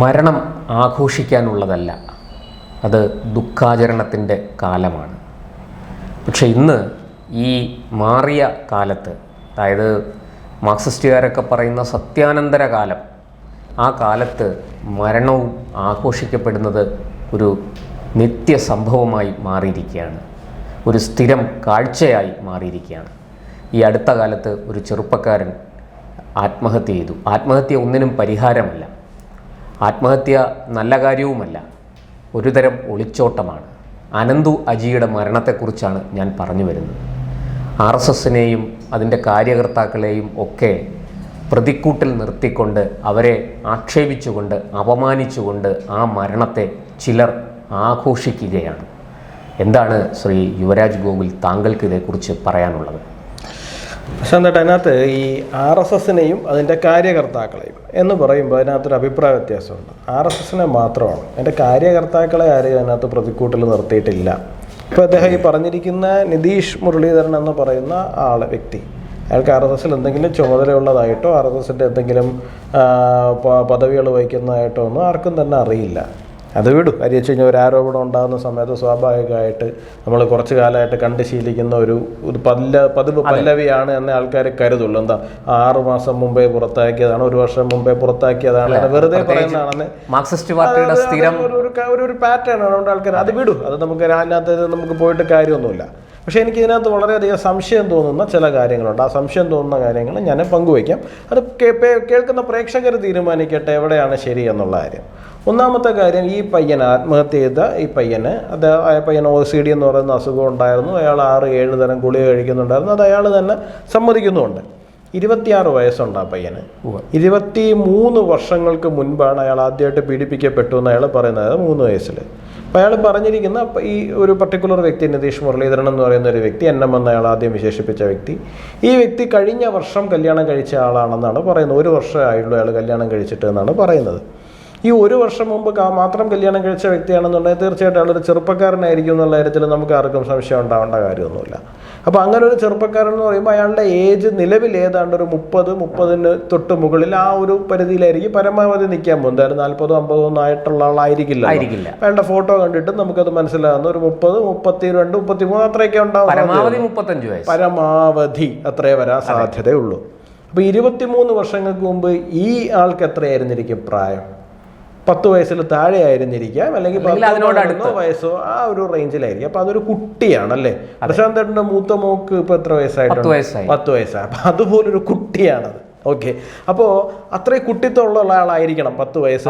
മരണം ആഘോഷിക്കാനുള്ളതല്ല, അത് ദുഃഖാചരണത്തിൻ്റെ കാലമാണ്. പക്ഷെ ഇന്ന് ഈ മാറിയ കാലത്ത്, അതായത് മാർക്സിസ്റ്റുകാരൊക്കെ പറയുന്ന സത്യാനന്തര കാലം, ആ കാലത്ത് മരണവും ആഘോഷിക്കപ്പെടുന്നത് ഒരു നിത്യസംഭവമായി മാറിയിരിക്കുകയാണ്, ഒരു സ്ഥിരം കാഴ്ചയായി മാറിയിരിക്കുകയാണ്. ഈ അടുത്ത കാലത്ത് ഒരു ചെറുപ്പക്കാരൻ ആത്മഹത്യ ചെയ്തു. ആത്മഹത്യ ഒന്നിനും പരിഹാരമല്ല, ആത്മഹത്യ നല്ല കാര്യവുമല്ല, ഒരുതരം ഒളിച്ചോട്ടമാണ്. അനന്തു അജിയുടെ മരണത്തെക്കുറിച്ചാണ് ഞാൻ പറഞ്ഞു വരുന്നത്. RSSനെയും അതിൻ്റെ കാര്യകർത്താക്കളെയും ഒക്കെ പ്രതിക്കൂട്ടിൽ നിർത്തിക്കൊണ്ട്, അവരെ ആക്ഷേപിച്ചുകൊണ്ട്, അപമാനിച്ചുകൊണ്ട് ആ മരണത്തെ ചിലർ ആഘോഷിക്കുകയാണ്. എന്താണ് ശ്രീ യുവരാജ് ഗോകുൽ താങ്കൾക്ക് ഇതേക്കുറിച്ച് പറയാനുള്ളത്? പക്ഷേ എന്നിട്ട് അതിനകത്ത് ഈ RSSനെയും അതിൻ്റെ കാര്യകർത്താക്കളെയും എന്ന് പറയുമ്പോൾ അതിനകത്തൊരു അഭിപ്രായ വ്യത്യാസമുണ്ട്. RSSനെ മാത്രമാണ്, അതിൻ്റെ കാര്യകർത്താക്കളെ ആരെയും അതിനകത്ത് പ്രതിക്കൂട്ടിൽ നിർത്തിയിട്ടില്ല. ഇപ്പോൾ അദ്ദേഹം ഈ പറഞ്ഞിരിക്കുന്ന നിതീഷ് മുരളീധരൻ എന്ന് പറയുന്ന വ്യക്തി, അയാൾക്ക് RSSൽ എന്തെങ്കിലും ചുമതലയുള്ളതായിട്ടോ RSSൻ്റെ എന്തെങ്കിലും പദവികൾ വഹിക്കുന്നതായിട്ടോ ഒന്നും ആർക്കും തന്നെ അറിയില്ല. അത് വിടും. കാര്യം വെച്ച് കഴിഞ്ഞാൽ ഒരു ആരോപണം ഉണ്ടാകുന്ന സമയത്ത് സ്വാഭാവികമായിട്ട് നമ്മൾ കുറച്ച് കാലമായിട്ട് കണ്ട് ശീലിക്കുന്ന ഒരു പതിവ് പല്ലവിയാണ് എന്ന് ആൾക്കാർ കരുതുള്ളൂ. എന്താ 6 മാസം മുമ്പേ പുറത്താക്കിയതാണ്, 1 വർഷം മുമ്പേ പുറത്താക്കിയതാണ്, വെറുതെ പറയുന്നതാണെന്ന് മാർക്സിസ്റ്റ് പാർട്ടിയുടെ സ്ഥിരം ഒരു പാറ്റേൺ ആണ്. അതുകൊണ്ട് ആൾക്കാർ അത് വിടും, അത് അതിനകത്ത് നമുക്ക് പോയിട്ട് കാര്യമൊന്നുമില്ല. പക്ഷേ എനിക്ക് ഇതിനകത്ത് വളരെയധികം സംശയം തോന്നുന്ന ചില കാര്യങ്ങളുണ്ട്. ആ സംശയം തോന്നുന്ന കാര്യങ്ങൾ ഞാൻ പങ്കുവയ്ക്കാം. അത് കേൾക്കുന്ന പ്രേക്ഷകർ തീരുമാനിക്കട്ടെ എവിടെയാണ് ശരി എന്നുള്ള കാര്യം. ഒന്നാമത്തെ കാര്യം, ഈ പയ്യന് ആത്മഹത്യ ചെയ്ത ഈ പയ്യന് OCD എന്ന് പറയുന്ന അസുഖം ഉണ്ടായിരുന്നു. അയാൾ 6-7 തരം ഗുളിക കഴിക്കുന്നുണ്ടായിരുന്നു. അത് അയാൾ തന്നെ സമ്മതിക്കുന്നുമുണ്ട്. 26 വയസ്സുണ്ട് ആ പയ്യന്. 23 വർഷങ്ങൾക്ക് മുൻപാണ് അയാൾ ആദ്യമായിട്ട് പീഡിപ്പിക്കപ്പെട്ടു എന്ന് അയാൾ പറയുന്നത്, 3 വയസ്സിൽ. അപ്പോൾ അയാൾ പറഞ്ഞിരിക്കുന്ന ഈ ഒരു പർട്ടിക്കുലർ വ്യക്തി, നിതീഷ് മുരളീധരൻ എന്ന് പറയുന്ന ഒരു വ്യക്തി, NM എന്ന് അയാൾ ആദ്യം വിശേഷിപ്പിച്ച വ്യക്തി, ഈ വ്യക്തി കഴിഞ്ഞ വർഷം കല്യാണം കഴിച്ച ആളാണെന്നാണ് പറയുന്നത്. 1 വർഷമായുള്ളൂ അയാൾ കല്യാണം കഴിച്ചിട്ട് എന്നാണ് പറയുന്നത്. ഈ 1 വർഷം മുമ്പ് മാത്രം കല്യാണം കഴിച്ച വ്യക്തിയാണെന്നുണ്ടെങ്കിൽ തീർച്ചയായിട്ടും അയാളൊരു ചെറുപ്പക്കാരനായിരിക്കും എന്നുള്ള കാര്യത്തിൽ നമുക്ക് ആർക്കും സംശയം ഉണ്ടാവേണ്ട കാര്യമൊന്നുമില്ല. അപ്പോൾ അങ്ങനെ ഒരു ചെറുപ്പക്കാരൻ എന്ന് പറയുമ്പോൾ അയാളുടെ ഏജ് നിലവിൽ ഏതാണ്ട് ഒരു 30-30 തൊട്ട് മുകളിൽ ആ ഒരു പരിധിയിലായിരിക്കും പരമാവധി നിൽക്കാൻ പോകും. എന്തായാലും 40-50 ഒന്നും ആയിട്ടുള്ള ആളായിരിക്കില്ല. അയാളുടെ ഫോട്ടോ കണ്ടിട്ട് നമുക്കത് മനസ്സിലാകുന്ന ഒരു 30, 32, 33 അത്രയൊക്കെ ഉണ്ടാവും. പരമാവധി അത്രേ വരാൻ സാധ്യതയുള്ളൂ. അപ്പോൾ 23 വർഷങ്ങൾക്ക് മുമ്പ് ഈ ആൾക്ക് എത്രയായിരുന്നിരിക്കും പ്രായം? 10 വയസ്സിൽ താഴെ ആയിരുന്നിരിക്കാം, അല്ലെങ്കിൽ 10 വയസ്സോ ആ ഒരു റേഞ്ചിലായിരിക്കും. അപ്പൊ അതൊരു കുട്ടിയാണല്ലേ. പ്രശാന്തേട്ടൻ്റെ മൂത്ത മോക്ക് ഇപ്പൊ എത്ര വയസ്സായിട്ടുണ്ട്? 10 വയസ്സായി. അപ്പൊ അതുപോലൊരു കുട്ടിയാണത്. ഓക്കെ, അപ്പോൾ അത്രയും കുട്ടിത്വമുള്ള ആളായിരിക്കണം 10 വയസ്സ്.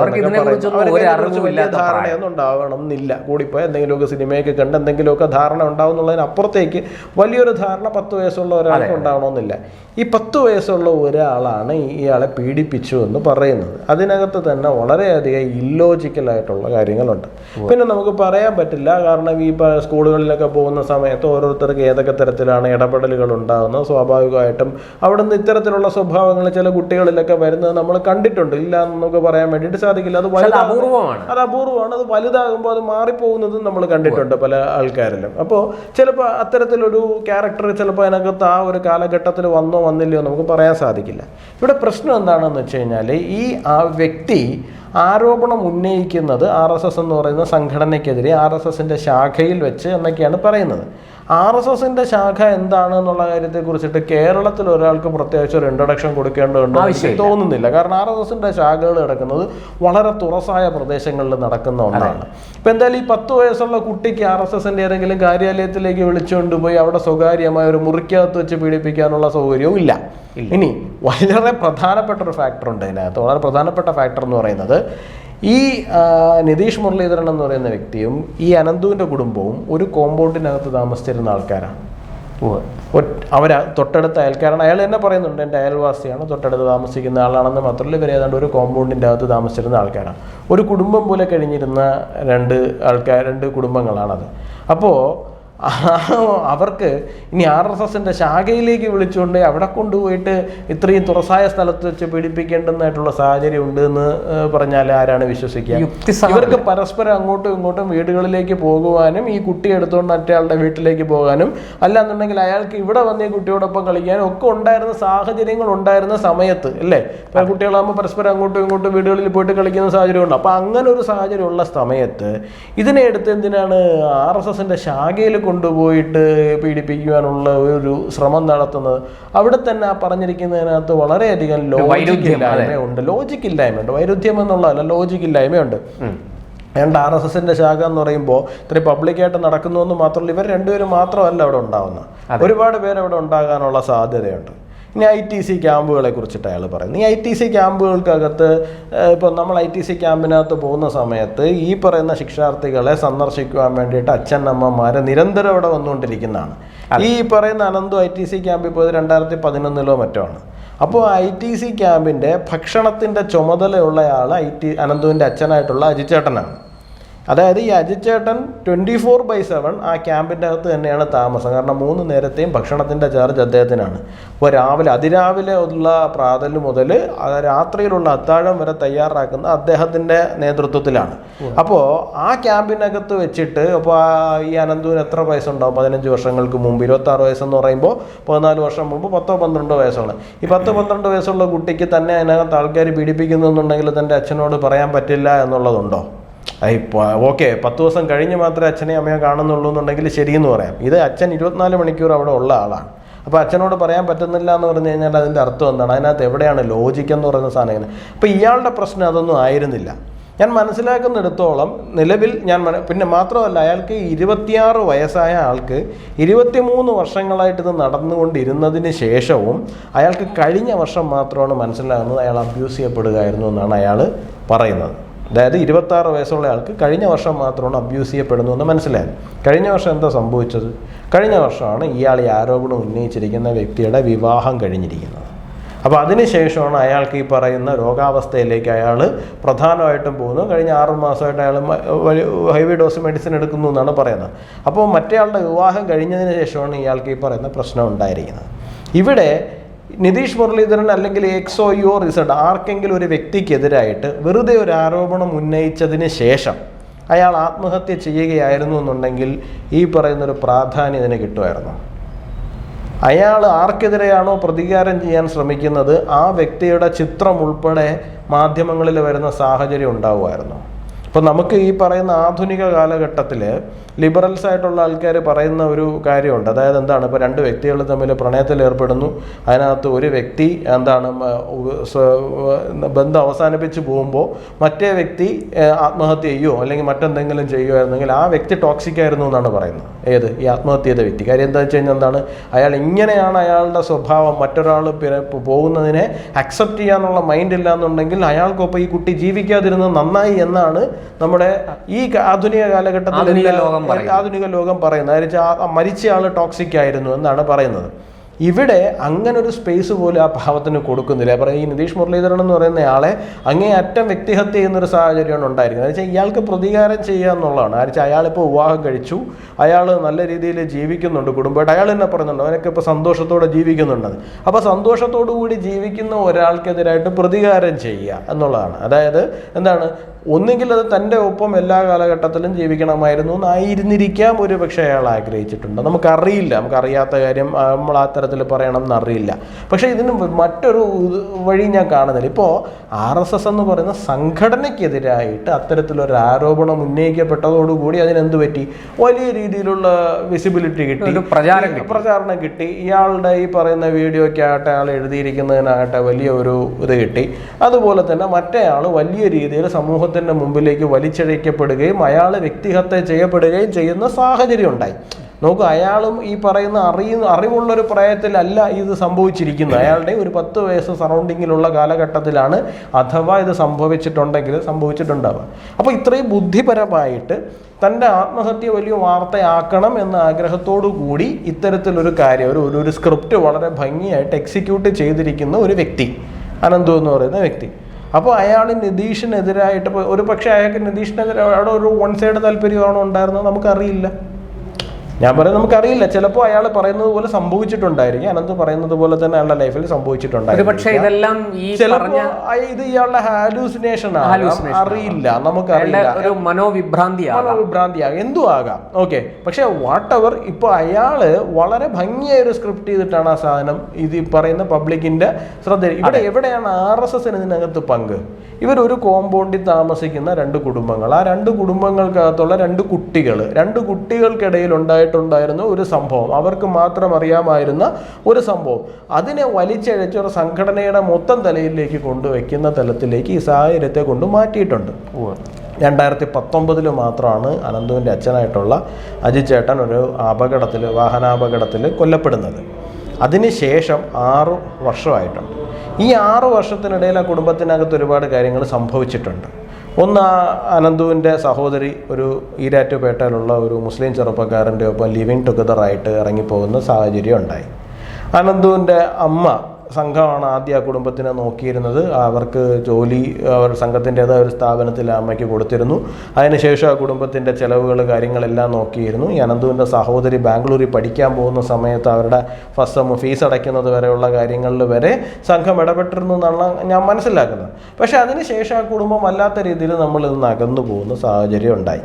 വലിയ ധാരണയൊന്നും ഉണ്ടാവണം എന്നില്ല. കൂടിപ്പോയി എന്തെങ്കിലുമൊക്കെ സിനിമയൊക്കെ കണ്ട് എന്തെങ്കിലുമൊക്കെ ധാരണ ഉണ്ടാവും എന്നുള്ളതിനപ്പുറത്തേക്ക് വലിയൊരു ധാരണ 10 വയസ്സുള്ള ഒരാൾക്ക് ഉണ്ടാവണമെന്നില്ല. ഈ 10 വയസ്സുള്ള ഒരാളാണ് ഇയാളെ പീഡിപ്പിച്ചു എന്ന് പറയുന്നത്. അതിനകത്ത് തന്നെ വളരെയധികം ഇല്ലോജിക്കലായിട്ടുള്ള കാര്യങ്ങളുണ്ട്. പിന്നെ നമുക്ക് പറയാൻ പറ്റില്ല, കാരണം ഈ സ്കൂളുകളിലൊക്കെ പോകുന്ന സമയത്ത് ഓരോരുത്തർക്ക് ഏതൊക്കെ തരത്തിലാണ് ഇടപെടലുകൾ ഉണ്ടാകുന്നത്. സ്വാഭാവികമായിട്ടും അവിടെ നിന്ന് ഇത്തരത്തിലുള്ള സ്വഭാവങ്ങൾ ചില കുട്ടികളിലൊക്കെ വരുന്നത് നമ്മൾ കണ്ടിട്ടുണ്ട്. ഇല്ല എന്ന് നമുക്ക് പറയാൻ വേണ്ടിയിട്ട് സാധിക്കില്ല. അത് അപൂർവമാണ്. അത് വലുതാകുമ്പോൾ അത് മാറിപ്പോകുന്നതും നമ്മൾ കണ്ടിട്ടുണ്ട് പല ആൾക്കാരിലും. അപ്പോൾ ചിലപ്പോൾ അത്തരത്തിലൊരു ക്യാരക്ടർ ചിലപ്പോൾ അതിനകത്ത് ആ ഒരു കാലഘട്ടത്തിൽ വന്നില്ലയോ നമുക്ക് പറയാൻ സാധിക്കില്ല. ഇവിടെ പ്രശ്നം എന്താണെന്ന് വെച്ച് കഴിഞ്ഞാൽ, ഈ വ്യക്തി ആരോപണം ഉന്നയിക്കുന്നത് RSS എന്ന് പറയുന്ന സംഘടനയ്ക്കെതിരെ RSSന്റെ ശാഖയിൽ വെച്ച് എന്നൊക്കെയാണ് പറയുന്നത്. RSSന്റെ ശാഖ എന്താണ് എന്നുള്ള കാര്യത്തെ കുറിച്ചിട്ട് കേരളത്തിൽ ഒരാൾക്ക് പ്രത്യേകിച്ച് ഒരു ഇൻട്രൊഡക്ഷൻ കൊടുക്കേണ്ടതുണ്ട് തോന്നുന്നില്ല. കാരണം RSSന്റെ ശാഖകൾ കിടക്കുന്നത് വളരെ തുറസായ പ്രദേശങ്ങളിൽ നടക്കുന്ന ഒന്നാണ്. ഇപ്പം എന്തായാലും ഈ 10 വയസ്സുള്ള കുട്ടിക്ക് RSSന്റെ ഏതെങ്കിലും കാര്യാലയത്തിലേക്ക് വിളിച്ചുകൊണ്ട് പോയി അവിടെ സ്വകാര്യമായ ഒരു മുറിക്കകത്ത് വെച്ച് പീഡിപ്പിക്കാനുള്ള സൗകര്യവും ഇല്ല. ഇനി വളരെ പ്രധാനപ്പെട്ട ഒരു ഫാക്ടർ ഉണ്ട് ഇതിനകത്ത്. വളരെ പ്രധാനപ്പെട്ട ഫാക്ടർ എന്ന് പറയുന്നത്, ഈ നിതീഷ് മുരളീധരൻ എന്ന് പറയുന്ന വ്യക്തിയും ഈ അനന്തുവിൻ്റെ കുടുംബവും ഒരു കോമ്പൗണ്ടിനകത്ത് താമസിച്ചിരുന്ന ആൾക്കാരാണ്. തൊട്ടടുത്ത അയൽക്കാരാണ്. അയാൾ തന്നെ പറയുന്നുണ്ട്, എൻ്റെ അയൽവാസിയാണ്, തൊട്ടടുത്ത് താമസിക്കുന്ന ആളാണെന്ന് മാത്രമല്ല, ഇവർ ഏതാണ്ട് ഒരു കോമ്പൗണ്ടിൻ്റെ അകത്ത് താമസിച്ചിരുന്ന ആൾക്കാരാണ്. ഒരു കുടുംബം പോലെ കഴിഞ്ഞിരുന്ന രണ്ട് കുടുംബങ്ങളാണത്. അപ്പോൾ അവർക്ക് ഇനി RSSന്റെ ശാഖയിലേക്ക് വിളിച്ചുകൊണ്ട് അവിടെ കൊണ്ടുപോയിട്ട് ഇത്രയും തുറസായ സ്ഥലത്ത് വെച്ച് പീഡിപ്പിക്കേണ്ടതായിട്ടുള്ള സാഹചര്യം ഉണ്ട് എന്ന് പറഞ്ഞാൽ ആരാണ് വിശ്വസിക്കുക? ഇവർക്ക് പരസ്പരം അങ്ങോട്ടും ഇങ്ങോട്ടും വീടുകളിലേക്ക് പോകുവാനും ഈ കുട്ടിയെ എടുത്തുകൊണ്ട് മറ്റേയാളുടെ വീട്ടിലേക്ക് പോകാനും അല്ലാന്നുണ്ടെങ്കിൽ അയാൾക്ക് ഇവിടെ വന്ന് ഈ കുട്ടിയോടൊപ്പം കളിക്കാനും ഒക്കെ ഉണ്ടായിരുന്ന സാഹചര്യങ്ങൾ ഉണ്ടായിരുന്ന സമയത്ത് അല്ലേ? കുട്ടികളാകുമ്പോൾ പരസ്പരം അങ്ങോട്ടും ഇങ്ങോട്ടും വീടുകളിൽ പോയിട്ട് കളിക്കുന്ന സാഹചര്യം ഉണ്ട്. അപ്പം അങ്ങനെ ഒരു സാഹചര്യമുള്ള സമയത്ത് ഇതിനെ എടുത്ത് എന്തിനാണ് RSSന്റെ ശാഖയിൽ കൊണ്ടുപോയിട്ട് പീഡിപ്പിക്കുവാനുള്ള ഒരു ശ്രമം നടത്തുന്നത്? അവിടെ തന്നെ ആ പറഞ്ഞിരിക്കുന്നതിനകത്ത് വളരെയധികം ലോജിക്കില്ലായ്മയുണ്ട്. വൈരുദ്ധ്യം എന്നുള്ളതല്ല, ലോജിക്കില്ലായ്മയുണ്ട്. രണ്ട് RSSന്റെ ശാഖ എന്ന് പറയുമ്പോൾ ഇത്രയും പബ്ലിക്കായിട്ട് നടക്കുന്നു എന്ന് മാത്രമല്ല, ഇവർ രണ്ടുപേരും മാത്രമല്ല അവിടെ ഉണ്ടാവുന്നത്, ഒരുപാട് പേര് അവിടെ ഉണ്ടാകാനുള്ള സാധ്യതയുണ്ട്. ഇനി ITC ക്യാമ്പുകളെ കുറിച്ചിട്ട് അയാൾ പറയുന്നത്, ഈ ITC ക്യാമ്പുകൾക്കകത്ത് ഇപ്പം നമ്മൾ ITC ക്യാമ്പിനകത്ത് പോകുന്ന സമയത്ത് ഈ പറയുന്ന ശിക്ഷാർത്ഥികളെ സന്ദർശിക്കുവാൻ വേണ്ടിയിട്ട് അച്ഛനമ്മമാരെ നിരന്തരം അവിടെ വന്നുകൊണ്ടിരിക്കുന്നതാണ്. ഈ പറയുന്ന അനന്തു ITC ക്യാമ്പിൽ പോയത് 2011 മറ്റോ ആണ്. അപ്പോൾ ITC ക്യാമ്പിൻ്റെ ഭക്ഷണത്തിൻ്റെ ചുമതലയുള്ളയാൾ അനന്തുവിൻ്റെ അച്ഛനായിട്ടുള്ള അജിച്ചേട്ടനാണ്. അതായത് ഈ അജിച്ചേട്ടൻ 24/7 ആ ക്യാമ്പിൻ്റെ അകത്ത് തന്നെയാണ് താമസം. കാരണം 3 നേരത്തെയും ഭക്ഷണത്തിൻ്റെ ചാർജ് അദ്ദേഹത്തിനാണ്. അപ്പോൾ അതിരാവിലെ ഉള്ള പ്രാതൽ മുതൽ രാത്രിയിലുള്ള അത്താഴം വരെ തയ്യാറാക്കുന്ന അദ്ദേഹത്തിൻ്റെ നേതൃത്വത്തിലാണ്. അപ്പോൾ ആ ക്യാമ്പിനകത്ത് വെച്ചിട്ട് അപ്പോൾ ഈ അനന്തുവിന് എത്ര വയസ്സുണ്ടാവും? 15 വർഷങ്ങൾക്ക് മുമ്പ്, 26 വയസ്സെന്ന് പറയുമ്പോൾ 14 വർഷം മുമ്പ് 10-12 വയസ്സുള്ള ഈ 10-12 വയസ്സുള്ള കുട്ടിക്ക് തന്നെ അതിനകത്ത് ആൾക്കാർ പീഡിപ്പിക്കുന്നു എന്നുണ്ടെങ്കിൽ തൻ്റെ അച്ഛനോട് പറയാൻ പറ്റില്ല എന്നുള്ളതുണ്ടോ? ഓക്കെ, 10 ദിവസം കഴിഞ്ഞ് മാത്രമേ അച്ഛനെ അമ്മയെ കാണുന്നുള്ളൂ എന്നുണ്ടെങ്കിൽ ശരിയെന്ന് പറയാം. ഇത് അച്ഛൻ 24 മണിക്കൂർ അവിടെ ഉള്ള ആളാണ്. അപ്പോൾ അച്ഛനോട് പറയാൻ പറ്റുന്നില്ല എന്ന് പറഞ്ഞു കഴിഞ്ഞാൽ അതിൻ്റെ അർത്ഥം എന്താണ്? അതിനകത്ത് എവിടെയാണ് ലോജിക്ക് എന്ന് പറയുന്ന സാധനം? അപ്പോൾ ഇയാളുടെ പ്രശ്നം അതൊന്നും ആയിരുന്നില്ല. ഞാൻ മനസ്സിലാക്കുന്നിടത്തോളം നിലവിൽ പിന്നെ മാത്രമല്ല, അയാൾക്ക് 26 വയസ്സായ ആൾക്ക് 23 വർഷങ്ങളായിട്ട് ഇത് നടന്നുകൊണ്ടിരുന്നതിന് ശേഷവും അയാൾക്ക് കഴിഞ്ഞ വർഷം മാത്രമാണ് മനസ്സിലാകുന്നത് അയാൾ അബ്യൂസ് ചെയ്യപ്പെടുകയായിരുന്നു എന്നാണ് അയാൾ പറയുന്നത്. അതായത് 26 വയസ്സുള്ള ആൾക്ക് കഴിഞ്ഞ വർഷം മാത്രമാണ് അബ്യൂസ് ചെയ്യപ്പെടുന്നു എന്ന് മനസ്സിലായത്. കഴിഞ്ഞ വർഷം എന്താ സംഭവിച്ചത്? കഴിഞ്ഞ വർഷമാണ് ഇയാൾ ഈ ആരോപണം ഉന്നയിച്ചിരിക്കുന്ന വ്യക്തിയുടെ വിവാഹം കഴിഞ്ഞിരിക്കുന്നത്. അപ്പോൾ അതിനുശേഷമാണ് അയാൾക്ക് ഈ പറയുന്ന രോഗാവസ്ഥയിലേക്ക് അയാൾ പ്രധാനമായിട്ടും പോകുന്നത്. കഴിഞ്ഞ 6 മാസമായിട്ട് അയാൾ ഹെവി ഡോസ് മെഡിസിൻ എടുക്കുന്നു എന്നാണ് പറയുന്നത്. അപ്പോൾ മറ്റേയാളുടെ വിവാഹം കഴിഞ്ഞതിന് ശേഷമാണ് ഇയാൾക്ക് ഈ പറയുന്ന പ്രശ്നം ഉണ്ടായിരിക്കുന്നത്. ഇവിടെ നിതീഷ് മുരളീധരൻ അല്ലെങ്കിൽ XOUZ ആർക്കെങ്കിലും ഒരു വ്യക്തിക്കെതിരായിട്ട് വെറുതെ ഒരു ആരോപണം ഉന്നയിച്ചതിന് ശേഷം അയാൾ ആത്മഹത്യ ചെയ്യുകയായിരുന്നു എന്നുണ്ടെങ്കിൽ ഈ പറയുന്നൊരു പ്രാധാന്യം ഇതിന് കിട്ടുമായിരുന്നു. അയാൾ ആർക്കെതിരെയാണോ പ്രതികാരം ചെയ്യാൻ ശ്രമിക്കുന്നത് ആ വ്യക്തിയുടെ ചിത്രം ഉൾപ്പെടെ മാധ്യമങ്ങളിൽ വരുന്ന സാഹചര്യം ഉണ്ടാവുമായിരുന്നു. അപ്പോൾ നമുക്ക് ഈ പറയുന്ന ആധുനിക കാലഘട്ടത്തിൽ ലിബറൽസ് ആയിട്ടുള്ള ആൾക്കാർ പറയുന്ന ഒരു കാര്യമുണ്ട്. അതായത് എന്താണ്, ഇപ്പോൾ 2 വ്യക്തികൾ തമ്മിൽ പ്രണയത്തിൽ ഏർപ്പെടുന്നു, അതിനകത്ത് ഒരു വ്യക്തി ബന്ധം അവസാനിപ്പിച്ച് പോകുമ്പോൾ മറ്റേ വ്യക്തി ആത്മഹത്യ ചെയ്യുമോ അല്ലെങ്കിൽ മറ്റെന്തെങ്കിലും ചെയ്യുമായിരുന്നെങ്കിൽ ആ വ്യക്തി ടോക്സിക് ആയിരുന്നു എന്നാണ് പറയുന്നത്. ഏത്? ഈ ആത്മഹത്യ ചെയ്ത വ്യക്തി. കാര്യം എന്താ വെച്ച് കഴിഞ്ഞാൽ എന്താണ്, അയാൾ ഇങ്ങനെയാണ് അയാളുടെ സ്വഭാവം, മറ്റൊരാൾ പോകുന്നതിനെ അക്സെപ്റ്റ് ചെയ്യാനുള്ള മൈൻഡ് ഇല്ല എന്നുണ്ടെങ്കിൽ അയാൾക്കൊപ്പം ഈ കുട്ടി ജീവിക്കാതിരുന്നത് നന്നായി എന്നാണ് നമ്മുടെ ഈ ആധുനിക കാലഘട്ടത്തിൽ ആധുനിക ലോകം പറയുന്നത്. മരിച്ച ആൾ ടോക്സിക് ആയിരുന്നു എന്നാണ് പറയുന്നത്. ഇവിടെ അങ്ങനെ ഒരു സ്പേസ് പോലും ആ പാവത്തിന് കൊടുക്കുന്നില്ല. പറയും ഈ നിതീഷ് മുരളീധരൻ എന്ന് പറയുന്ന ആളെ അങ്ങേയറ്റം വ്യക്തിഹത്യ ചെയ്യുന്നൊരു സാഹചര്യമാണ് ഉണ്ടായിരിക്കുന്നത്. എന്ന് വെച്ചാൽ ഇയാൾക്ക് പ്രതികാരം ചെയ്യുക എന്നുള്ളതാണ്. വെച്ചാൽ അയാളിപ്പോൾ വിവാഹം കഴിച്ചു, അയാൾ നല്ല രീതിയിൽ ജീവിക്കുന്നുണ്ട്, കുടുംബമായിട്ട് അയാൾ തന്നെ പറയുന്നുണ്ട് അവനൊക്കെ ഇപ്പോൾ സന്തോഷത്തോടെ ജീവിക്കുന്നുണ്ടെന്ന്. അപ്പോൾ സന്തോഷത്തോടു കൂടി ജീവിക്കുന്ന ഒരാൾക്കെതിരായിട്ട് പ്രതികാരം ചെയ്യുക എന്നുള്ളതാണ്. അതായത് എന്താണ്, ഒന്നുകിൽ അത് തൻ്റെ ഒപ്പം എല്ലാ കാലഘട്ടത്തിലും ജീവിക്കണമായിരുന്നു എന്നായിരുന്നിരിക്കാം ഒരു പക്ഷേ അയാൾ ആഗ്രഹിച്ചിട്ടുണ്ട്. നമുക്കറിയില്ല, നമുക്കറിയാത്ത കാര്യം നമ്മൾ ആ തരത്തിൽ പറയണം എന്നറിയില്ല. പക്ഷേ ഇതിന് മറ്റൊരു വഴി ഞാൻ കാണുന്നില്ല. ഇപ്പോൾ RSS എന്ന് പറയുന്ന സംഘടനയ്ക്കെതിരായിട്ട് അത്തരത്തിലൊരു ആരോപണം ഉന്നയിക്കപ്പെട്ടതോടുകൂടി അതിനെന്ത് പറ്റി? വലിയ രീതിയിലുള്ള വിസിബിലിറ്റി കിട്ടി, പ്രചാരണം കിട്ടി. ഇയാളുടെ ഈ പറയുന്ന വീഡിയോയ്ക്കാകട്ടെ അയാൾ എഴുതിയിരിക്കുന്നതിനാകട്ടെ വലിയ ഒരു ഇത് കിട്ടി. അതുപോലെ തന്നെ മറ്റേയാൾ വലിയ രീതിയിൽ സമൂഹത്തിൻ്റെ മുമ്പിലേക്ക് വലിച്ചഴിക്കപ്പെടുകയും അയാൾ വ്യക്തിഹത്യ ചെയ്യപ്പെടുകയും ചെയ്യുന്ന സാഹചര്യം ഉണ്ടായി. നോക്കൂ, അയാളും ഈ പറയുന്ന അറിവുള്ളൊരു പ്രായത്തിലല്ല ഇത് സംഭവിച്ചിരിക്കുന്നത്. അയാളുടെ ഒരു 10 വയസ്സ് സറൗണ്ടിങ്ങിലുള്ള കാലഘട്ടത്തിലാണ് അഥവാ ഇത് സംഭവിച്ചിട്ടുണ്ടാവുക. അപ്പോൾ ഇത്രയും ബുദ്ധിപരമായിട്ട് തൻ്റെ ആത്മഹത്യ വലിയ വാർത്തയാക്കണം എന്ന ആഗ്രഹത്തോടു കൂടി ഇത്തരത്തിലൊരു കാര്യം ഒരു സ്ക്രിപ്റ്റ് വളരെ ഭംഗിയായിട്ട് എക്സിക്യൂട്ട് ചെയ്തിരിക്കുന്ന ഒരു വ്യക്തി അനന്തു എന്ന് പറയുന്ന വ്യക്തി. അപ്പോൾ അയാൾ നിതീഷിനെതിരായിട്ട് ഒരു പക്ഷേ അയാൾക്ക് നിതീഷിനെതിരെ അവിടെ ഒരു 1 സൈഡ് താല്പര്യമാണോ ഉണ്ടായിരുന്നത് നമുക്കറിയില്ല. ഞാൻ പറയുന്നത് നമുക്കറിയില്ല, ചിലപ്പോൾ അയാൾ പറയുന്നത് പോലെ സംഭവിച്ചിട്ടുണ്ടായിരിക്കും, അനന്ത് പറയുന്നത് പോലെ തന്നെ അയാളുടെ ലൈഫിൽ സംഭവിച്ചിട്ടുണ്ടായിരിക്കും. പക്ഷേ ഇതെല്ലാം ഈ ചിലപ്പോൾ ഇത് ഇയാളുടെ ഹാലൂസിനേഷൻ അറിയില്ല, നമുക്കറിയില്ല, ഒരു മനോവിഭ്രാന്തിയാകും, എന്തും ആകാം. ഓക്കെ, പക്ഷെ വാട്ട് എവർ, ഇപ്പൊ അയാള് വളരെ ഭംഗിയായി ഒരു സ്ക്രിപ്റ്റ് ചെയ്തിട്ടാണ് ആ സാധനം ഇത് പറയുന്ന പബ്ലിക്കിന്റെ ശ്രദ്ധ. ഇവിടെ എവിടെയാണ് RSS ഇതിനകത്ത് പങ്ക്? ഇവരൊരു കോമ്പൗണ്ടിൽ താമസിക്കുന്ന 2 കുടുംബങ്ങൾ, ആ 2 കുടുംബങ്ങൾക്കകത്തുള്ള 2 കുട്ടികൾക്കിടയിൽ ഉണ്ടായിട്ടുണ്ടായിരുന്ന ഒരു സംഭവം, അവർക്ക് മാത്രം അറിയാമായിരുന്ന ഒരു സംഭവം, അതിനെ വലിച്ചഴച്ച് ഒരു സംഘടനയുടെ മൊത്തം തലയിലേക്ക് കൊണ്ടുവയ്ക്കുന്ന തലത്തിലേക്ക് ഈ സാഹചര്യത്തെ കൊണ്ട് മാറ്റിയിട്ടുണ്ട്. 2019 മാത്രമാണ് അനന്തുവിൻ്റെ അച്ഛനായിട്ടുള്ള അജിത് ചേട്ടൻ ഒരു വാഹനാപകടത്തിൽ കൊല്ലപ്പെടുന്നത്. അതിനുശേഷം 6 വർഷമായിട്ടുണ്ട്. ഈ 6 വർഷത്തിനിടയിൽ ആ കുടുംബത്തിനകത്ത് ഒരുപാട് കാര്യങ്ങൾ സംഭവിച്ചിട്ടുണ്ട്. ഒന്ന്, അനന്തുവിൻ്റെ സഹോദരി ഒരു ഈരാറ്റുപേട്ടയിലുള്ള ഒരു മുസ്ലിം ചെറുപ്പക്കാരൻ്റെ ഒപ്പം ലിവിങ് ടുഗദറായിട്ട് ഇറങ്ങിപ്പോകുന്ന സാഹചര്യം ഉണ്ടായി. അനന്തുവിൻ്റെ അമ്മ സംഘമാണ് ആദ്യം ആ കുടുംബത്തിനെ നോക്കിയിരുന്നത്. അവർക്ക് ജോലി അവർ സംഘത്തിൻ്റെതായ ഒരു സ്ഥാപനത്തിൽ അമ്മയ്ക്ക് കൊടുത്തിരുന്നു. അതിനുശേഷം ആ കുടുംബത്തിൻ്റെ ചിലവുകൾ കാര്യങ്ങളെല്ലാം നോക്കിയിരുന്നു. ഈ അനന്തുവിൻ്റെ സഹോദരി ബാംഗ്ലൂരിൽ പഠിക്കാൻ പോകുന്ന സമയത്ത് അവരുടെ ഫസ്റ്റ് ഫീസ് അടയ്ക്കുന്നത് വരെയുള്ള കാര്യങ്ങളിൽ വരെ സംഘം ഇടപെട്ടിരുന്നു എന്നാണ് ഞാൻ മനസ്സിലാക്കുന്നത്. പക്ഷെ അതിനുശേഷം ആ കുടുംബം അല്ലാത്ത രീതിയിൽ നമ്മൾ ഇന്ന് അകന്നു പോകുന്ന സാഹചര്യം ഉണ്ടായി.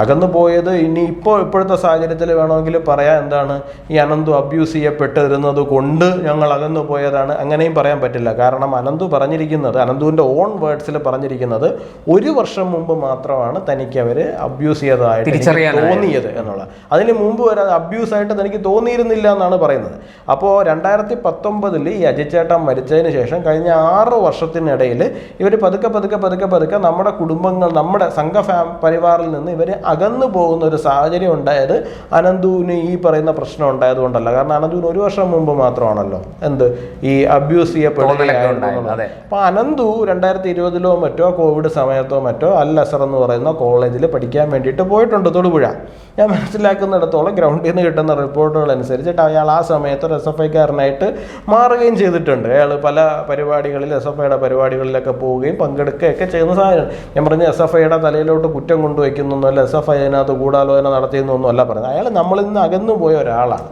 അകന്നു പോയത് ഇനി ഇപ്പോഴത്തെ സാഹചര്യത്തിൽ വേണമെങ്കിൽ പറയാം, എന്താണ്, ഈ അനന്തു അബ്യൂസ് ചെയ്യപ്പെട്ടിരുന്നത് കൊണ്ട് ഞങ്ങൾ അകന്നു പോയതാണ്, അങ്ങനെയും പറയാൻ പറ്റില്ല. കാരണം അനന്തുവിന്റെ ഓൺ വേർഡ്സിൽ പറഞ്ഞിരിക്കുന്നത് 1 വർഷം മുമ്പ് മാത്രമാണ് തനിക്ക് അവര് അബ്യൂസ് ചെയ്തതായിട്ട് തോന്നിയത് എന്നുള്ള. അതിന് മുമ്പ് വരെ അത് അബ്യൂസ് ആയിട്ട് തനിക്ക് തോന്നിയിരുന്നില്ല എന്നാണ് പറയുന്നത്. അപ്പോൾ 2019 ഈ അജിത് ചേട്ടൻ മരിച്ചതിന് ശേഷം കഴിഞ്ഞ 6 വർഷത്തിനിടയിൽ ഇവർ പതുക്കെ നമ്മുടെ കുടുംബങ്ങൾ, നമ്മുടെ സംഘ പരിവാറിൽ നിന്ന് ഇവർ അകന്നു പോകുന്ന ഒരു സാഹചര്യം ഉണ്ടായത് അനന്തുവിന് ഈ പറയുന്ന പ്രശ്നം ഉണ്ടായതുകൊണ്ടല്ല. കാരണം അനന്തുവിന് 1 വർഷം മുമ്പ് മാത്രമാണല്ലോ ഈ അബ്യൂസ് ചെയ്യപ്പെടുന്നത്. അപ്പൊ അനന്തു 2020 മറ്റോ കോവിഡ് സമയത്തോ മറ്റോ അൽ അസർ എന്ന് പറയുന്ന കോളേജിൽ പഠിക്കാൻ വേണ്ടിയിട്ട് പോയിട്ടുണ്ട് തൊടുപുഴ. ഞാൻ മനസ്സിലാക്കുന്നിടത്തോളം ഗ്രൗണ്ടിൽ നിന്ന് കിട്ടുന്ന റിപ്പോർട്ടുകൾ അനുസരിച്ചിട്ട് അയാൾ ആ സമയത്ത് ഒരു SFIക്കാരനായിട്ട് മാറുകയും ചെയ്തിട്ടുണ്ട്. അയാൾ പല പരിപാടികളിൽ SFIയുടെ പരിപാടികളിലൊക്കെ പോവുകയും പങ്കെടുക്കുകയൊക്കെ ചെയ്യുന്ന സാധനം. ഞാൻ പറഞ്ഞ SFIയുടെ തലയിലോട്ട് കുറ്റം കൊണ്ടുവയ്ക്കുന്നൊന്നുമല്ല, SFI അതിനകത്ത് ഗൂഢാലോചന നടത്തിയെന്നൊന്നുമല്ല പറയുന്നത്. അയാൾ നമ്മളിൽ നിന്ന് അകന്നു പോയ ഒരാളാണ്.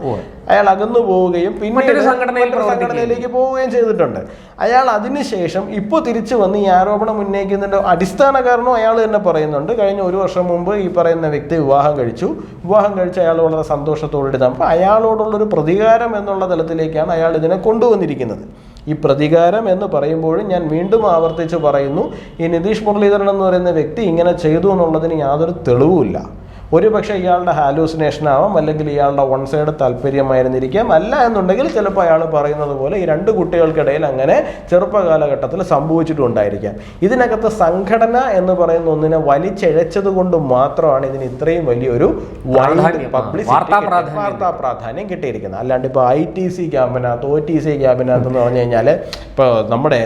അയാൾ അകന്നു പോവുകയും പിന്നീട് സംഘടനയിലേക്ക് പോവുകയും ചെയ്തിട്ടുണ്ട്. അയാൾ അതിനുശേഷം ഇപ്പോൾ തിരിച്ചു വന്ന് ഈ ആരോപണം ഉന്നയിക്കുന്നതിൻ്റെ അടിസ്ഥാന കാരണം അയാൾ തന്നെ പറയുന്നുണ്ട്. കഴിഞ്ഞ 1 വർഷം മുമ്പ് ഈ പറയുന്ന വ്യക്തി വിവാഹം കഴിച്ച് അയാൾ വളരെ സന്തോഷത്തോടെ അപ്പോൾ അയാളോടുള്ളൊരു പ്രതികാരം എന്നുള്ള തലത്തിലേക്കാണ് അയാൾ ഇതിനെ കൊണ്ടുവന്നിരിക്കുന്നത്. ഈ പ്രതികാരം എന്ന് പറയുമ്പോഴും ഞാൻ വീണ്ടും ആവർത്തിച്ച് പറയുന്നു, ഈ നിതീഷ് മുരളീധരൻ എന്ന് പറയുന്ന വ്യക്തി ഇങ്ങനെ ചെയ്തു എന്നുള്ളതിന് യാതൊരു തെളിവുമില്ല. ഒരുപക്ഷെ ഇയാളുടെ ഹാലൂസിനേഷൻ ആവാം, അല്ലെങ്കിൽ ഇയാളുടെ വൺ സൈഡ് താല്പര്യമായിരുന്നിരിക്കാം. അല്ല എന്നുണ്ടെങ്കിൽ ചിലപ്പോൾ അയാൾ പറയുന്നത് പോലെ ഈ 2 കുട്ടികൾക്കിടയിൽ അങ്ങനെ ചെറുപ്പകാലഘട്ടത്തിൽ സംഭവിച്ചിട്ടുണ്ടായിരിക്കാം. ഇതിനകത്ത് സംഘടന എന്ന് പറയുന്ന ഒന്നിനെ വലിച്ചഴച്ചത് കൊണ്ട് മാത്രമാണ് ഇതിന് ഇത്രയും വലിയൊരു വാർത്താ പ്രാധാന്യം കിട്ടിയിരിക്കുന്നത്. അല്ലാണ്ട് ഇപ്പോൾ ITC ക്യാമ്പിനകത്ത് OTC ക്യാമ്പിനകത്ത് എന്ന് പറഞ്ഞു കഴിഞ്ഞാൽ ഇപ്പോൾ നമ്മുടെ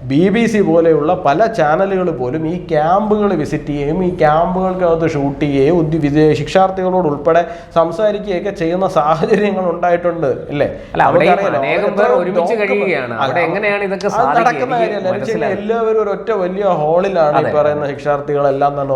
BBC പോലെയുള്ള പല ചാനലുകൾ പോലും ഈ ക്യാമ്പുകൾ വിസിറ്റ് ചെയ്യുകയും ഈ ക്യാമ്പുകൾക്കകത്ത് ഷൂട്ട് ചെയ്യുകയും ശിക്ഷാർത്ഥികളോട് ഉൾപ്പെടെ സംസാരിക്കുകയൊക്കെ ചെയ്യുന്ന സാഹചര്യങ്ങൾ ഉണ്ടായിട്ടുണ്ട്, അല്ലേ? എല്ലാവരും ഒരൊറ്റ വലിയ ഹാളിലാണ് ഈ പറയുന്ന ശിക്ഷാർത്ഥികളെല്ലാം തന്നെ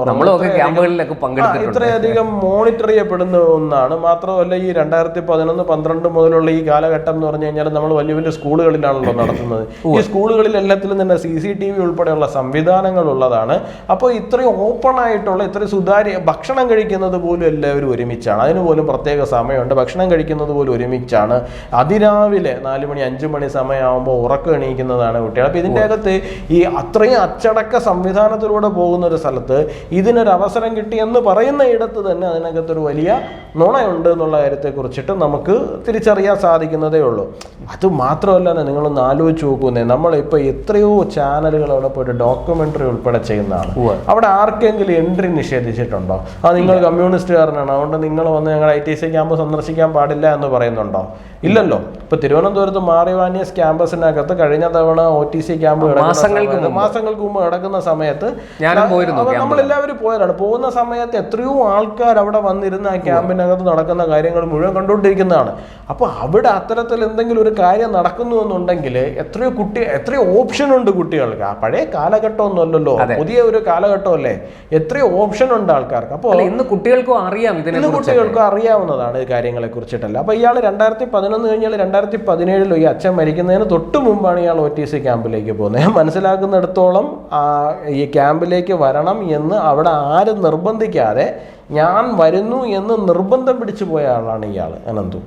ഇത്രയധികം മോണിറ്റർ ചെയ്യപ്പെടുന്ന ഒന്നാണ്. മാത്രമല്ല ഈ 2011-12 മുതലുള്ള ഈ കാലഘട്ടം എന്ന് പറഞ്ഞു കഴിഞ്ഞാൽ നമ്മൾ വലിയ വലിയ സ്കൂളുകളിലാണല്ലോ നടത്തുന്നത്. ഈ സ്കൂളുകളിൽ എല്ലാത്തിലും തന്നെ CCTV ഉൾപ്പെടെയുള്ള സംവിധാനങ്ങൾ ഉള്ളതാണ്. അപ്പോൾ ഇത്രയും ഓപ്പൺ ആയിട്ടുള്ള ഇത്രയും സുതാര്യ ഭക്ഷണം കഴിക്കുന്നത് പോലും എല്ലാവരും ഒരുമിച്ചാണ്. അതിന് പോലും പ്രത്യേക സമയമുണ്ട്. ഭക്ഷണം കഴിക്കുന്നത് പോലും ഒരുമിച്ചാണ്. അതിരാവിലെ 4 മണി 5 മണി സമയമാകുമ്പോൾ ഉറക്കം എണീക്കുന്നതാണ് കുട്ടികൾ. അപ്പോൾ ഇതിൻ്റെ അകത്ത് ഈ അത്രയും അച്ചടക്ക സംവിധാനത്തിലൂടെ പോകുന്ന ഒരു സ്ഥലത്ത് ഇതിനൊരു അവസരം കിട്ടിയെന്ന് പറയുന്ന ഇടത്ത് തന്നെ അതിനകത്തൊരു വലിയ നുണയുണ്ട് എന്നുള്ള കാര്യത്തെക്കുറിച്ചിട്ട് നമുക്ക് തിരിച്ചറിയാൻ സാധിക്കുന്നതേ ഉള്ളൂ. അത് മാത്രമല്ല, നിങ്ങളൊന്ന് ആലോചിച്ച് നോക്കുന്നേ, നമ്മളിപ്പോൾ എത്രയോ ചാനലുകൾ അവിടെ പോയിട്ട് ഡോക്യുമെൻ്ററി ഉൾപ്പെടെ ചെയ്യുന്നതാണ്. അവിടെ ആർക്കെങ്കിലും എൻട്രി നിഷേധിച്ചിട്ടുണ്ടോ? നിങ്ങൾ കമ്മ്യൂണിസ്റ്റുകാരനാണ്, അതുകൊണ്ട് നിങ്ങൾ വന്ന് ഞങ്ങൾ ITC ക്യാമ്പ് സന്ദർശിക്കാൻ പാടില്ല എന്ന് പറയുന്നുണ്ടോ? ഇല്ലല്ലോ. ഇപ്പൊ തിരുവനന്തപുരത്ത് മാറിവാനിയസ് ക്യാമ്പസിനകത്ത് കഴിഞ്ഞ തവണ OTC ക്യാമ്പ് മാസങ്ങൾക്ക് മുമ്പ് കിടക്കുന്ന സമയത്ത് നമ്മളെല്ലാവരും പോയതാണ്. പോകുന്ന സമയത്ത് എത്രയോ ആൾക്കാർ അവിടെ വന്നിരുന്ന ആ ക്യാമ്പിനകത്ത് നടക്കുന്ന കാര്യങ്ങൾ മുഴുവൻ കണ്ടുകൊണ്ടിരിക്കുന്നതാണ്. അപ്പൊ അവിടെ അത്തരത്തിൽ എന്തെങ്കിലും ഒരു കാര്യം നടക്കുന്നു എന്നുണ്ടെങ്കിൽ എത്രയോ ഓപ്ഷൻ ഉണ്ട് കുട്ടികൾക്ക്. ആ പഴയ കാലഘട്ടമൊന്നുമല്ലല്ലോ, പുതിയ ഒരു കാലഘട്ടമല്ലേ, എത്രയോ ഓപ്ഷൻ ഉണ്ട് ആൾക്കാർക്ക്. അപ്പോൾ ഇന്ന് കുട്ടികൾക്കും അറിയാം, ഇന്ന് കുട്ടികൾക്കും അറിയാവുന്നതാണ് ഈ കാര്യങ്ങളെ കുറിച്ചിട്ടല്ല. അപ്പൊ ഇയാൾ 2011 കഴിഞ്ഞാൽ 2017 ഈ അച്ഛൻ മരിക്കുന്നതിന് തൊട്ട് മുമ്പാണ് ഇയാൾ OTC ക്യാമ്പിലേക്ക് പോകുന്നത്. ഞാൻ മനസ്സിലാക്കുന്നിടത്തോളം ഈ ക്യാമ്പിലേക്ക് വരണം എന്ന് അവിടെ ആരും നിർബന്ധിക്കാതെ ഞാൻ വരുന്നു എന്ന് നിർബന്ധം പിടിച്ചു പോയ ആളാണ് ഇയാൾ അനന്തു.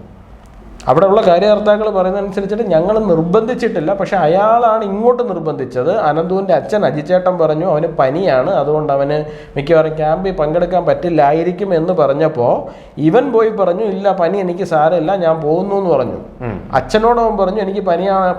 അവിടെയുള്ള കാര്യകർത്താക്കൾ പറയുന്നതനുസരിച്ചിട്ട് ഞങ്ങൾ നിർബന്ധിച്ചിട്ടില്ല, പക്ഷെ അയാളാണ് ഇങ്ങോട്ട് നിർബന്ധിച്ചത്. അനന്തുവിൻ്റെ അച്ഛൻ അജിച്ചേട്ടൻ പറഞ്ഞു അവന് പനിയാണ്, അതുകൊണ്ട് അവന് മിക്കവാറും ക്യാമ്പിൽ പങ്കെടുക്കാൻ പറ്റില്ലായിരിക്കും എന്ന് പറഞ്ഞപ്പോൾ ഇവൻ പോയി പറഞ്ഞു ഇല്ല പനി എനിക്ക് സാരമില്ല ഞാൻ പോകുന്നു എന്ന് പറഞ്ഞു. അച്ഛനോടവൻ പറഞ്ഞു എനിക്ക്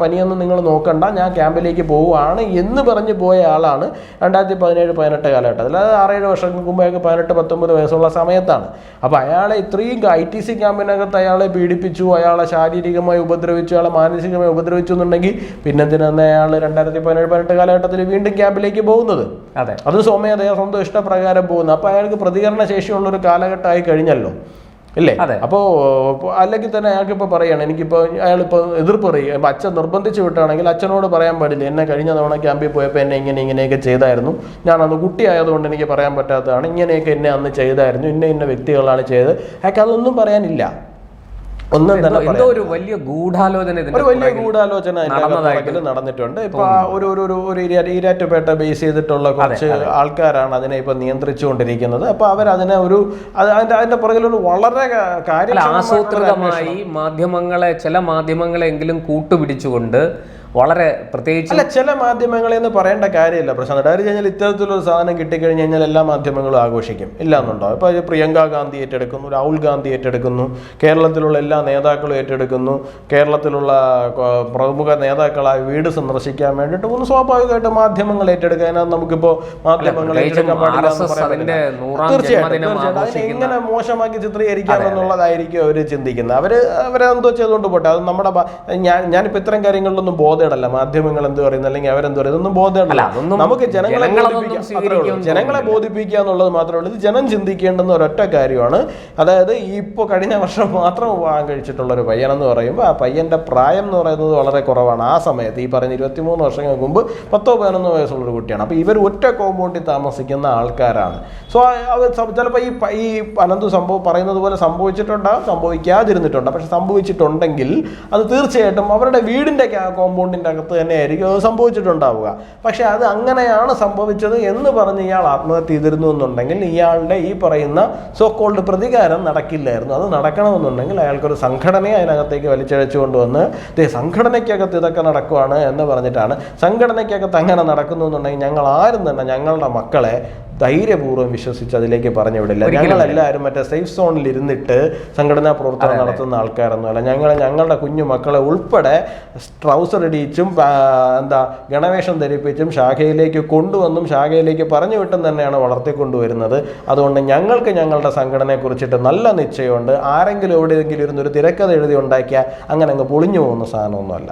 പനിയൊന്നും നിങ്ങൾ നോക്കണ്ട, ഞാൻ ക്യാമ്പിലേക്ക് പോവുകയാണ് എന്ന് പറഞ്ഞ് പോയ ആളാണ് 2017-18 കാലഘട്ടത്തിൽ. അത് 6-7 വർഷങ്ങൾക്ക് മുമ്പ് 18-19 വയസ്സുള്ള സമയത്താണ്. അപ്പോൾ അയാളെ ഇത്രയും ITC ക്യാമ്പിനകത്ത് അയാളെ പീഡിപ്പിച്ചു, അയാളെ ശാരീരികമായി ഉപദ്രവിച്ചു, അയാളെ മാനസികമായി ഉപദ്രവിച്ചു എന്നുണ്ടെങ്കിൽ പിന്നെ എന്തിനാണ് അയാൾ 2017-18 കാലഘട്ടത്തിൽ വീണ്ടും ക്യാമ്പിലേക്ക് പോകുന്നത്? അത് സ്വമേധയാ സ്വന്തം ഇഷ്ടപ്രകാരം പോകുന്നത്. അപ്പോൾ അയാൾക്ക് പ്രതികരണ ശേഷിയുള്ളൊരു കാലഘട്ടമായി കഴിഞ്ഞല്ലോ ഇല്ലേ? അപ്പോൾ അല്ലെങ്കിൽ തന്നെ അയാൾക്ക് ഇപ്പോൾ പറയാണ് എനിക്കിപ്പോൾ അയാളിപ്പോൾ എതിർപ്പ് പറയും. അച്ഛൻ നിർബന്ധിച്ച് വിട്ടാണെങ്കിൽ അച്ഛനോട് പറയാൻ പാടില്ല എന്നെ കഴിഞ്ഞ തവണ ക്യാമ്പിൽ പോയപ്പോൾ എന്നെ ഇങ്ങനെയൊക്കെ ചെയ്തായിരുന്നു, ഞാൻ അന്ന് കുട്ടിയായതുകൊണ്ട് എനിക്ക് പറയാൻ പറ്റാത്തതാണ്, ഇങ്ങനെയൊക്കെ എന്നെ അന്ന് ചെയ്തായിരുന്നു, ഇന്ന വ്യക്തികളാണ് ചെയ്തത്. അയാൾക്ക് അതൊന്നും പറയാനില്ല. ഒന്നും തന്നെ ഒരു വലിയ ഗൂഢാലോചന നടന്നിട്ടുണ്ട്. ഇപ്പൊ ഒരു ഈരാറ്റുപേട്ട ബേസ് ചെയ്തിട്ടുള്ള കുറച്ച് ആൾക്കാരാണ് അതിനെ ഇപ്പൊ നിയന്ത്രിച്ചുകൊണ്ടിരിക്കുന്നത്. അപ്പൊ അവരതിനെ അതിന്റെ പുറകിലൊരു വളരെ ആസൂത്രിതമായി ചില മാധ്യമങ്ങളെങ്കിലും കൂട്ടുപിടിച്ചുകൊണ്ട് വളരെ പ്രത്യേകിച്ച് അല്ല ചില മാധ്യമങ്ങളെ എന്ന് പറയേണ്ട കാര്യമില്ല പ്രശാന്ത്. ഡയറി കഴിഞ്ഞാൽ ഇത്തരത്തിലൊരു സാധനം കിട്ടിക്കഴിഞ്ഞ് കഴിഞ്ഞാൽ എല്ലാ മാധ്യമങ്ങളും ആഘോഷിക്കും, ഇല്ല എന്നുണ്ടോ? ഇപ്പൊ പ്രിയങ്ക ഗാന്ധി ഏറ്റെടുക്കുന്നു, രാഹുൽ ഗാന്ധി ഏറ്റെടുക്കുന്നു, കേരളത്തിലുള്ള എല്ലാ നേതാക്കളും ഏറ്റെടുക്കുന്നു, കേരളത്തിലുള്ള പ്രമുഖ നേതാക്കളായ വീട് സന്ദർശിക്കാൻ വേണ്ടിയിട്ട് ഒന്ന് സ്വാഭാവികമായിട്ട് മാധ്യമങ്ങൾ ഏറ്റെടുക്കുക. അതിനകത്ത് നമുക്കിപ്പോ മാധ്യമങ്ങൾ ഏറ്റെടുക്കാൻ പാടില്ല എന്ന് പറയാൻ തീർച്ചയായിട്ടും എങ്ങനെ മോശമാക്കി ചിത്രീകരിക്കാമെന്നുള്ളതായിരിക്കും അവർ ചിന്തിക്കുന്നത്. അവരെന്തോ ചെയ്തുകൊണ്ട് പോട്ടെ, അത് നമ്മുടെ ഞാനിപ്പോ ഇത്തരം കാര്യങ്ങളിലൊന്നും ബോധമിടല്ല. മാധ്യമങ്ങൾ എന്ത് പറയുന്നത് അല്ലെങ്കിൽ അവരെന്ത് പറയുന്നത് ഒന്നും ബോധമിടല്ല. നമുക്ക് ജനങ്ങളെ ബോധിപ്പിക്കുക എന്നുള്ളത് മാത്രമേ ഉള്ളൂ. ഇത് ജനം ചിന്തിക്കേണ്ടുന്ന ഒരൊറ്റ കാര്യമാണ്. അതായത് ഇപ്പോൾ കഴിഞ്ഞ വർഷം മാത്രം വിവാഹം കഴിച്ചിട്ടുള്ള ഒരു പയ്യനെന്ന് പറയുമ്പോൾ ആ പയ്യന്റെ പ്രായം എന്ന് പറയുന്നത് വളരെ കുറവാണ്. ആ സമയത്ത് ഈ പറഞ്ഞ 23 വർഷങ്ങൾക്ക് മുമ്പ് 10-11 വയസ്സുള്ളൊരു കുട്ടിയാണ്. അപ്പോൾ ഇവർ ഒറ്റ കോമ്പൗണ്ടിൽ താമസിക്കുന്ന ആൾക്കാരാണ്. സോ ചിലപ്പോൾ ഈ അനന്തു പറയുന്നത് പോലെ സംഭവിച്ചിട്ടുണ്ടാകും, സംഭവിക്കാതിരുന്നിട്ടുണ്ട്. പക്ഷെ സംഭവിച്ചിട്ടുണ്ടെങ്കിൽ അത് തീർച്ചയായിട്ടും അവരുടെ വീടിന്റെ കോമ്പൗണ്ടിന്റെ അകത്ത് തന്നെ ആയിരിക്കും അത് സംഭവിച്ചിട്ടുണ്ടാവുക. പക്ഷെ അത് അങ്ങനെയാണ് സംഭവിച്ചത് എന്ന് പറഞ്ഞ് ഇയാൾ ആത്മഹത്യ ചെയ്തിരുന്നു എന്നുണ്ടെങ്കിൽ ഇയാളുടെ ഈ പറയുന്ന സോ കോൾഡ് പ്രതികാരം നടക്കില്ലായിരുന്നു. അത് നടക്കണമെന്നുണ്ടെങ്കിൽ അയാൾക്കൊരു സംഘടനയെ അതിനകത്തേക്ക് വലിച്ചഴച്ചു കൊണ്ടുവന്ന് സംഘടനയ്ക്കകത്ത് ഇതൊക്കെ നടക്കുവാണ് എന്ന് പറഞ്ഞിട്ടാണ്. സംഘടനയ്ക്കകത്ത് അങ്ങനെ നടക്കുന്നു എന്നുണ്ടെങ്കിൽ ഞങ്ങൾ ആരും തന്നെ ഞങ്ങളുടെ മക്കളെ ധൈര്യപൂർവ്വം വിശ്വസിച്ച് അതിലേക്ക് പറഞ്ഞു വിടില്ല. ഞങ്ങളെല്ലാവരും മറ്റേ സേഫ് സോണിൽ ഇരുന്നിട്ട് സംഘടനാ പ്രവർത്തനം നടത്തുന്ന ആൾക്കാരൊന്നുമല്ല. ഞങ്ങളുടെ കുഞ്ഞു മക്കളെ ഉൾപ്പെടെ ട്രൗസർ ഇടിച്ചും ഗണവേഷം ധരിപ്പിച്ചും ശാഖയിലേക്ക് കൊണ്ടുവന്നും ശാഖയിലേക്ക് പറഞ്ഞു വിട്ടും തന്നെയാണ് വളർത്തിക്കൊണ്ടുവരുന്നത്. അതുകൊണ്ട് ഞങ്ങൾക്ക് ഞങ്ങളുടെ സംഘടനയെ കുറിച്ചിട്ട് നല്ല നിശ്ചയമുണ്ട്. ആരെങ്കിലും എവിടെയെങ്കിലും ഇരുന്നൊരു തിരക്കഥ എഴുതി ഉണ്ടാക്കിയാൽ അങ്ങനെ അങ്ങ് പൊളിഞ്ഞു പോകുന്ന സാധനമൊന്നുമല്ല.